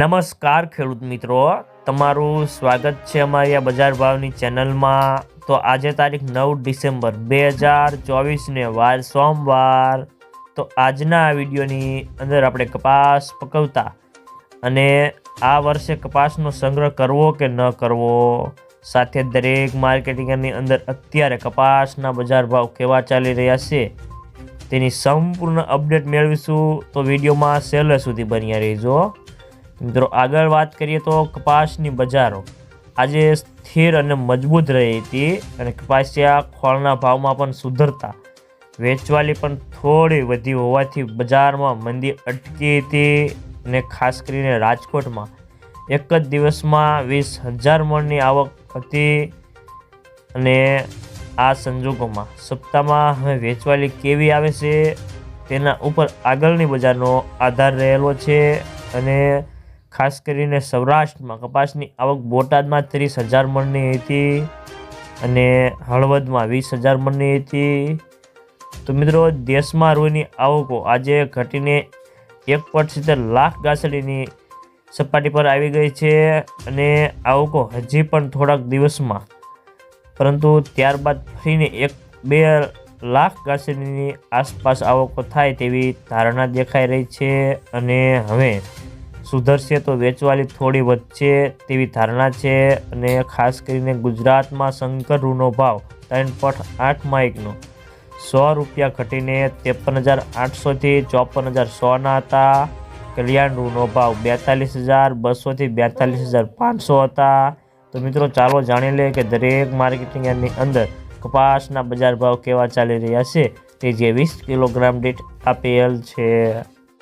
નમસ્કાર ખેડૂત મિત્રો, તમારું સ્વાગત છે અમારી આ બજાર ભાવની ચેનલમાં। તો આજે તારીખ 9 ડિસેમ્બર 2024 વાર સોમવાર। તો આજના આ વિડીયોની અંદર આપણે કપાસ પકવતા અને આ વર્ષે કપાસનો સંગ્રહ કરવો કે ન કરવો, સાથે દરેક માર્કેટિંગની અંદર અત્યારે કપાસના બજાર ભાવ કેવા ચાલી રહ્યા છે તેની સંપૂર્ણ અપડેટ મેળવીશું। તો વિડીયોમાં છેલ્લે સુધી બન્યા રહેજો। મિત્રો આગળ વાત કરીએ તો કપાસની બજારો આજે સ્થિર અને મજબૂત રહી હતી અને કપાસિયા ખોળના ભાવમાં પણ સુધરતા વેચવાલી પણ થોડી વધી હોવાથી બજારમાં મંદી અટકી હતી અને ખાસ કરીને રાજકોટમાં એક જ દિવસમાં 20,000 મણની આવક હતી અને આ સંજોગોમાં સપ્તાહમાં હવે વેચવાલી કેવી આવે છે તેના ઉપર આગળની બજારનો આધાર રહેલો છે અને ખાસ કરીને સૌરાષ્ટ્રમાં કપાસની આવક બોટાદમાં 30,000 મણની હતી અને હળવદમાં 20,000 મણની હતી। તો મિત્રો દેશમાં રૂની આવકો આજે ઘટીને 1.70 લાખ ગાંસડીની સપાટી પર આવી ગઈ છે અને આવકો હજી પણ થોડાક દિવસમાં પરંતુ ત્યારબાદ ફરીને 1-2 લાખ ગાંસડીની આસપાસ આવકો થાય તેવી ધારણા દેખાઈ રહી છે અને હવે સુધરશે તો વેચવાલી થોડી વધશે તેવી ધારણા છે અને ખાસ કરીને ગુજરાતમાં શંકર રૂનો ભાવ 3.8 માઇકનો 100 રૂપિયા ઘટીને 53,800 થી 54,100 હતા। કલ્યાણ રૂનો ભાવ 42,200 થી 42,500 હતા। તો મિત્રો ચાલો જાણી લે કે દરેક માર્કેટિંગ યાર્ડની અંદર કપાસના બજાર ભાવ કેવા ચાલી રહ્યા છે તે જે 20 કિલોગ્રામ દીઠ આપેલ છે।